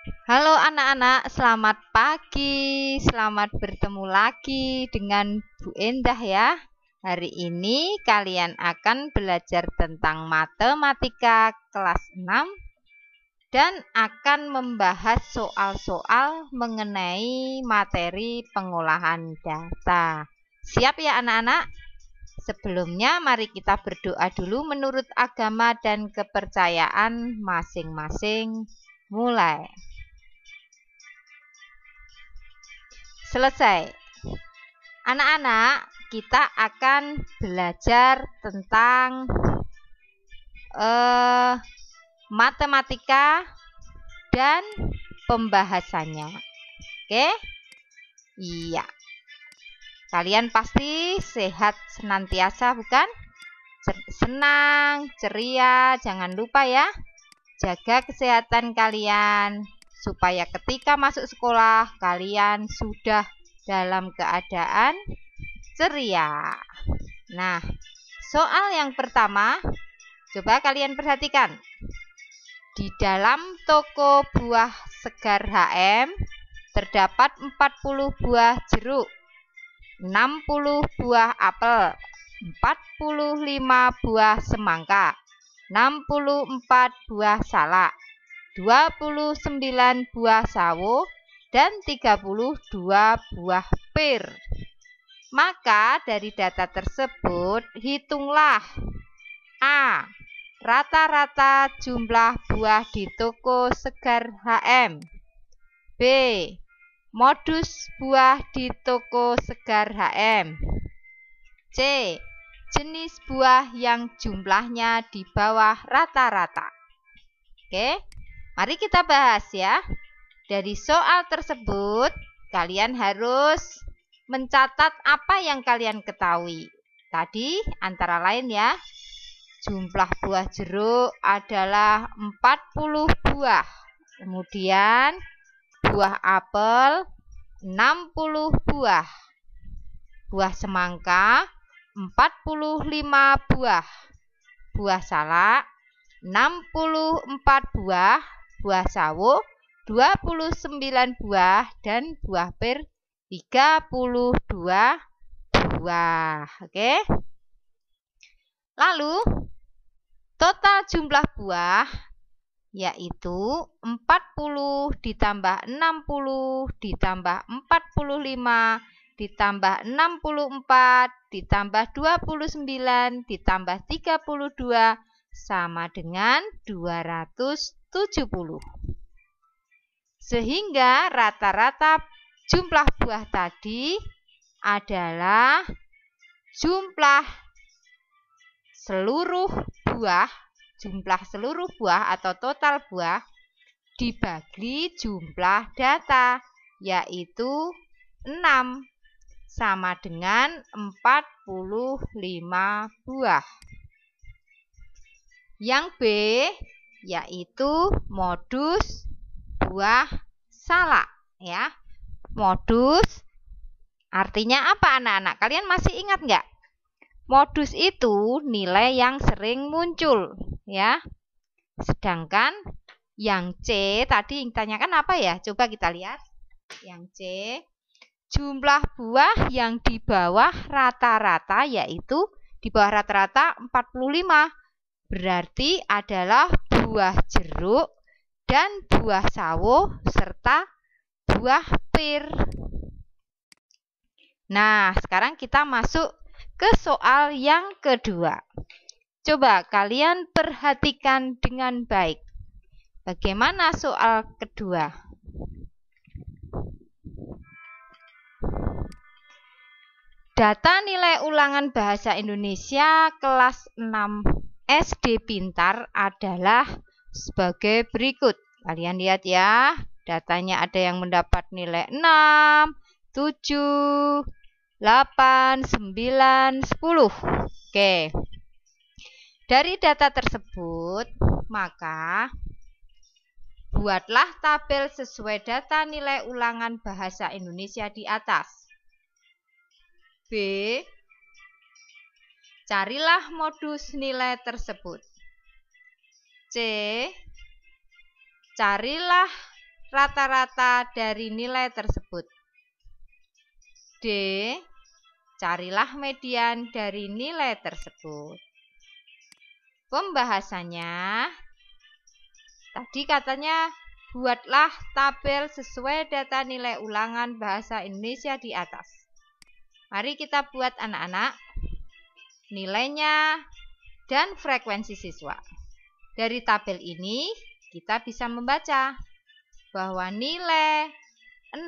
Halo anak-anak, selamat pagi. Selamat bertemu lagi dengan Bu Endah ya. Hari ini kalian akan belajar tentang matematika kelas 6 dan akan membahas soal-soal mengenai materi pengolahan data. Siap ya anak-anak? Sebelumnya mari kita berdoa dulu menurut agama dan kepercayaan masing-masing. Mulai. Selesai. Anak-anak, kita akan belajar tentang matematika dan pembahasannya. Oke? Iya. Kalian pasti sehat senantiasa, bukan? Senang, ceria, jangan lupa ya. Jaga kesehatan kalian supaya ketika masuk sekolah kalian sudah dalam keadaan ceria. Nah, soal yang pertama, coba kalian perhatikan. Di dalam toko buah segar HM terdapat 40 buah jeruk, 60 buah apel, 45 buah semangka, 64 buah salak, 29 buah sawo, dan 32 buah pir. Maka dari data tersebut, hitunglah A. Rata-rata jumlah buah di toko segar HM. B. Modus buah di toko segar HM. C. Jenis buah yang jumlahnya di bawah rata-rata. Oke, mari kita bahas ya. Dari soal tersebut, kalian harus mencatat apa yang kalian ketahui. Tadi antara lain ya, jumlah buah jeruk adalah 40 buah. Kemudian buah apel 60 buah. Buah semangka 45 buah. Buah salak 64 buah. Buah sawo 29 buah dan buah pir 32 buah. Oke. Lalu total jumlah buah yaitu 40 ditambah 60 ditambah 45 ditambah 64 ditambah 29 ditambah 32 sama dengan 270. Sehingga rata-rata jumlah buah tadi adalah jumlah seluruh buah atau total buah dibagi jumlah data, yaitu 6 sama dengan 45 buah. Yang B yaitu modus buah salak ya. Modus artinya apa anak-anak? Kalian masih ingat nggak? Modus itu nilai yang sering muncul ya. Sedangkan yang C tadi yang ditanyakan apa ya? Coba kita lihat. Yang C, jumlah buah yang di bawah rata-rata yaitu di bawah rata-rata 45. Berarti adalah buah jeruk dan buah sawo serta buah pir. Nah, sekarang kita masuk ke soal yang kedua. Coba kalian perhatikan dengan baik. Bagaimana soal kedua? Data nilai ulangan bahasa Indonesia kelas 6 SD Pintar adalah sebagai berikut. Kalian lihat ya, datanya ada yang mendapat nilai 6, 7, 8, 9, 10. Oke. Dari data tersebut, maka buatlah tabel sesuai data nilai ulangan bahasa Indonesia di atas. B. Carilah modus nilai tersebut. C. Carilah rata-rata dari nilai tersebut. D. Carilah median dari nilai tersebut. Pembahasannya, tadi katanya buatlah tabel sesuai data nilai ulangan bahasa Indonesia di atas. Mari kita buat anak-anak nilainya dan frekuensi siswa. Dari tabel ini kita bisa membaca bahwa nilai 6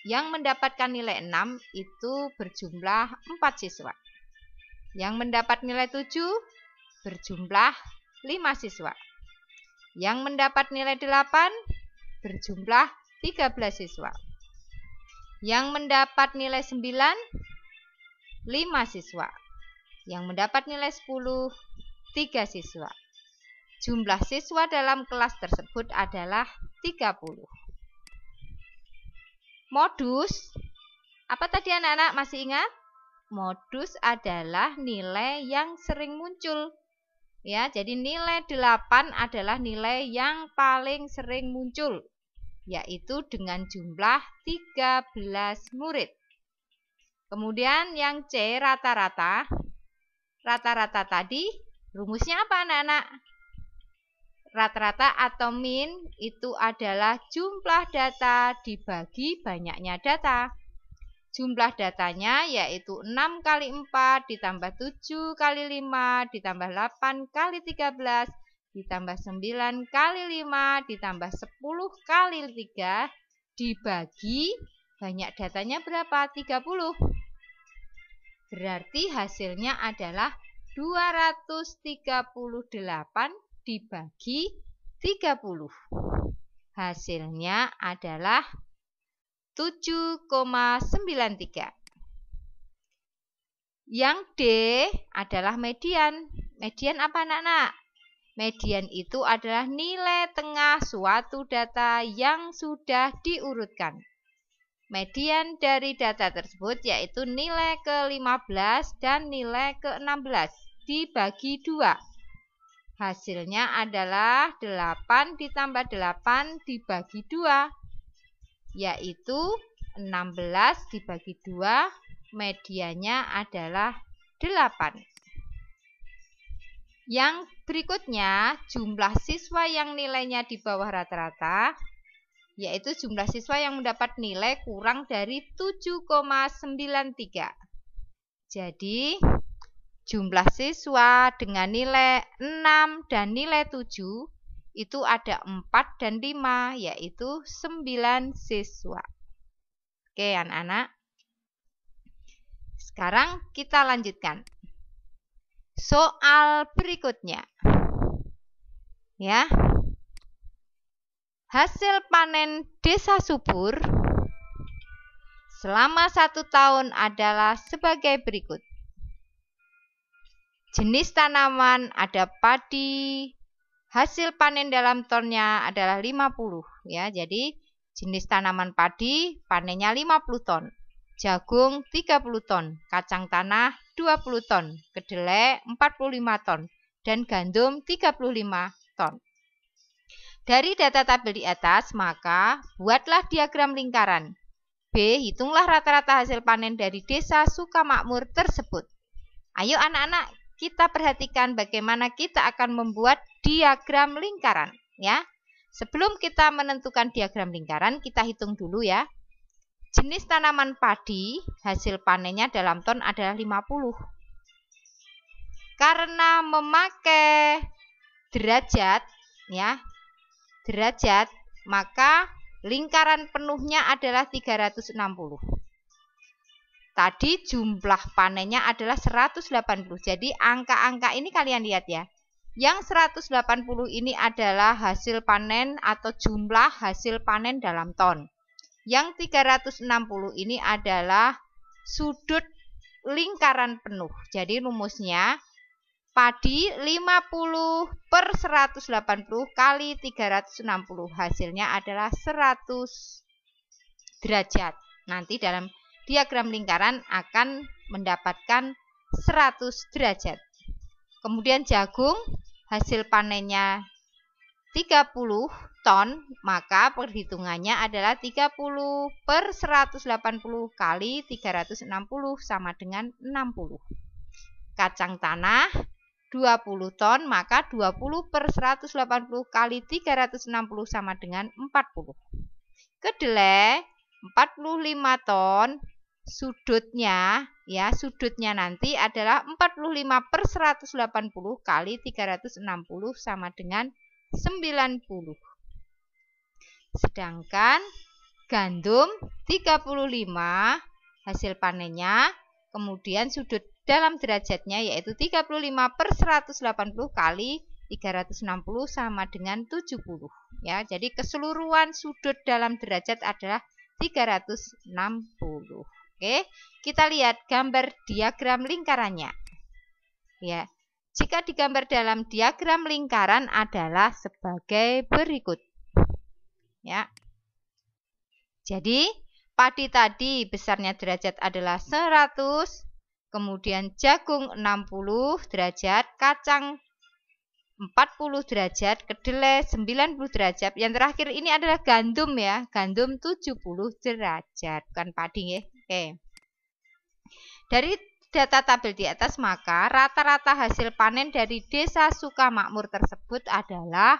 yang mendapatkan nilai 6 itu berjumlah 4 siswa. Yang mendapat nilai 7 berjumlah 5 siswa. Yang mendapat nilai 8 berjumlah 13 siswa. Yang mendapat nilai 9 5 siswa. Yang mendapat nilai 10 3 siswa. Jumlah siswa dalam kelas tersebut adalah 30. Modus, apa tadi anak-anak masih ingat? Modus adalah nilai yang sering muncul. Ya, jadi nilai 8 adalah nilai yang paling sering muncul, yaitu dengan jumlah 13 murid. Kemudian yang C, rata-rata. Rata-rata tadi rumusnya apa anak-anak? Rata-rata atau min itu adalah jumlah data dibagi banyaknya data. Jumlah datanya yaitu 6 kali 4 ditambah 7 kali 5 ditambah 8 kali 13 ditambah 9 kali 5 ditambah 10 kali 3 dibagi banyak datanya berapa? 30. Berarti hasilnya adalah 238 dibagi 30. Hasilnya adalah 7,93. Yang D adalah median. Median apa anak-anak? Median itu adalah nilai tengah suatu data yang sudah diurutkan. Median dari data tersebut yaitu nilai ke-15 dan nilai ke-16 dibagi 2. Hasilnya adalah 8 ditambah 8 dibagi 2, yaitu 16 dibagi 2, mediannya adalah 8. Yang berikutnya, jumlah siswa yang nilainya di bawah rata-rata, yaitu jumlah siswa yang mendapat nilai kurang dari 7,93. Jadi, jumlah siswa dengan nilai 6 dan nilai 7 itu ada 4 dan 5, yaitu 9 siswa. Oke anak-anak. Sekarang kita lanjutkan. Soal berikutnya. Ya. Hasil panen desa subur selama 1 tahun adalah sebagai berikut. Jenis tanaman ada padi, hasil panen dalam tonnya adalah 50. Ya, jadi jenis tanaman padi panennya 50 ton, jagung 30 ton, kacang tanah 20 ton, kedelai 45 ton, dan gandum 35 ton. Dari data tabel di atas, maka buatlah diagram lingkaran. B. Hitunglah rata-rata hasil panen dari desa Sukamakmur tersebut. Ayo anak-anak, kita perhatikan bagaimana kita akan membuat diagram lingkaran. Ya. Sebelum kita menentukan diagram lingkaran, kita hitung dulu ya. Jenis tanaman padi, hasil panennya dalam ton adalah 50. Karena memakai derajat, ya, derajat, maka lingkaran penuhnya adalah 360. Tadi jumlah panennya adalah 180. Jadi angka-angka ini kalian lihat ya. Yang 180 ini adalah hasil panen atau jumlah hasil panen dalam ton. Yang 360 ini adalah sudut lingkaran penuh. Jadi rumusnya padi 50 per 180 kali 360. Hasilnya adalah 100 derajat. Nanti dalam diagram lingkaran akan mendapatkan 100 derajat. Kemudian jagung, hasil panennya 30 ton, maka perhitungannya adalah 30 per 180 kali 360 sama dengan 60. Kacang tanah 20 ton, maka 20 per 180 kali 360 sama dengan 40. Kedelai 45 ton, sudutnya nanti adalah 45 per 180 kali 360 sama dengan 90. Sedangkan gandum 35 hasil panennya, kemudian sudut dalam derajatnya yaitu 35 per 180 kali 360 sama dengan 70. Ya, jadi keseluruhan sudut dalam derajat adalah 360. Oke, kita lihat gambar diagram lingkarannya. Ya. Jika digambar dalam diagram lingkaran adalah sebagai berikut. Ya. Jadi, padi tadi besarnya derajat adalah 100, kemudian jagung 60 derajat, kacang 40 derajat, kedelai 90 derajat. Yang terakhir ini adalah gandum ya, gandum 70 derajat, bukan padi ya. Oke. Dari data tabel di atas, maka rata-rata hasil panen dari Desa Sukamakmur tersebut adalah,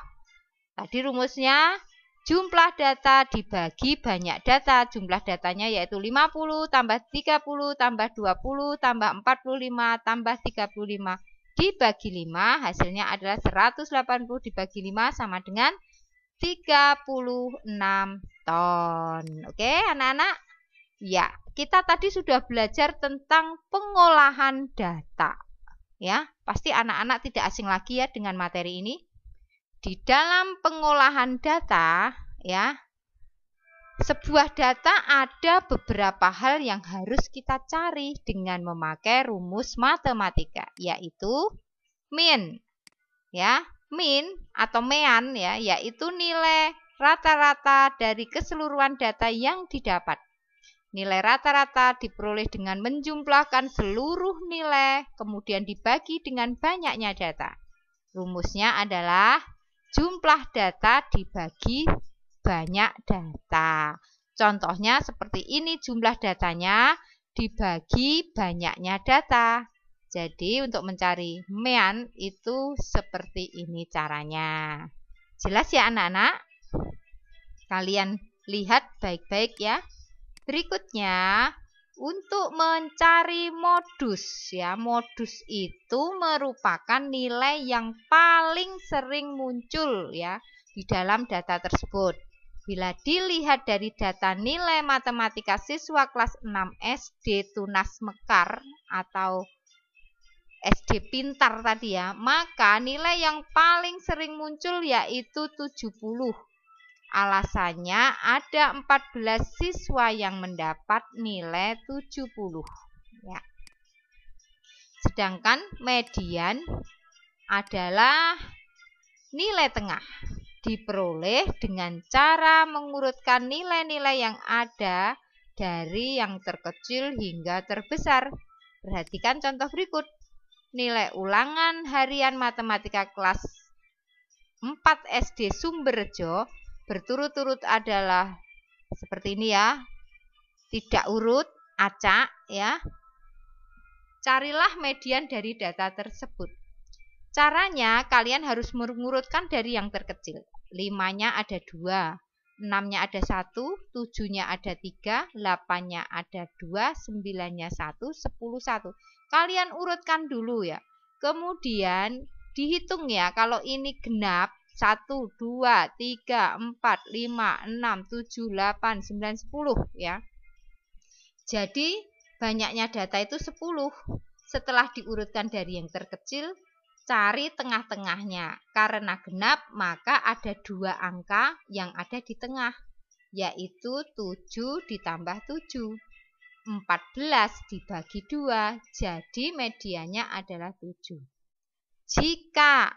tadi rumusnya, jumlah data dibagi banyak data. Jumlah datanya yaitu 50 tambah 30 tambah 20 tambah 45 tambah 35 dibagi 5. Hasilnya adalah 180 dibagi 5 sama dengan 36 ton. Oke anak-anak? Ya, kita tadi sudah belajar tentang pengolahan data. Ya, pasti anak-anak tidak asing lagi ya dengan materi ini. Di dalam pengolahan data, ya, sebuah data ada beberapa hal yang harus kita cari dengan memakai rumus matematika, yaitu mean. Ya, mean atau mean ya, yaitu nilai rata-rata dari keseluruhan data yang didapat. Nilai rata-rata diperoleh dengan menjumlahkan seluruh nilai, kemudian dibagi dengan banyaknya data. Rumusnya adalah jumlah data dibagi banyak data. Contohnya seperti ini, jumlah datanya dibagi banyaknya data. Jadi untuk mencari mean itu seperti ini caranya. Jelas ya anak-anak? Kalian lihat baik-baik ya. Berikutnya, untuk mencari modus ya, modus itu merupakan nilai yang paling sering muncul ya di dalam data tersebut. Bila dilihat dari data nilai matematika siswa kelas 6 SD Tunas Mekar atau SD Pintar tadi ya, maka nilai yang paling sering muncul yaitu 70. Alasannya ada 14 siswa yang mendapat nilai 70 ya. Sedangkan median adalah nilai tengah, diperoleh dengan cara mengurutkan nilai-nilai yang ada dari yang terkecil hingga terbesar. Perhatikan contoh berikut. Nilai ulangan harian matematika kelas 4 SD Sumberjo berturut-turut adalah seperti ini ya, tidak urut, acak ya. Carilah median dari data tersebut. Caranya kalian harus mengurutkan dari yang terkecil. 5-nya ada 2, 6-nya ada 1, 7-nya ada 3, 8-nya ada 2, 9-nya 1, 10 1. Kalian urutkan dulu ya. Kemudian dihitung ya, kalau ini genap 1, 2, 3, 4, 5, 6, 7, 8, 9, 10 ya. Jadi banyaknya data itu 10. Setelah diurutkan dari yang terkecil, cari tengah-tengahnya. Karena genap maka ada 2 angka yang ada di tengah, yaitu 7 ditambah 7. 14 dibagi 2, jadi medianya adalah 7. Jika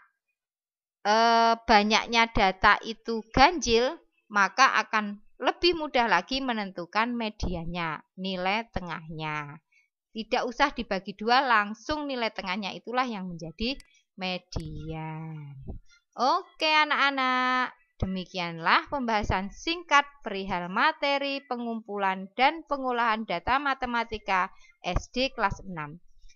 banyaknya data itu ganjil, maka akan lebih mudah lagi menentukan mediannya, nilai tengahnya. Tidak usah dibagi 2, langsung nilai tengahnya itulah yang menjadi median. Oke anak-anak, demikianlah pembahasan singkat perihal materi pengumpulan dan pengolahan data matematika SD kelas 6.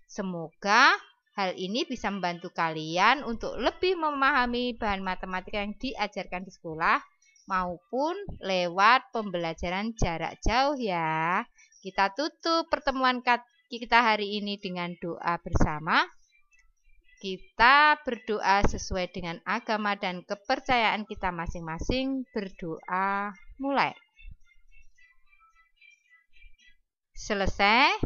Semoga hal ini bisa membantu kalian untuk lebih memahami bahan matematika yang diajarkan di sekolah maupun lewat pembelajaran jarak jauh ya. Kita tutup pertemuan kita hari ini dengan doa bersama. Kita berdoa sesuai dengan agama dan kepercayaan kita masing-masing. Berdoa mulai. Selesai.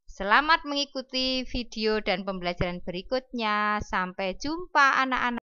Selamat mengikuti video dan pembelajaran berikutnya. Sampai jumpa anak-anak.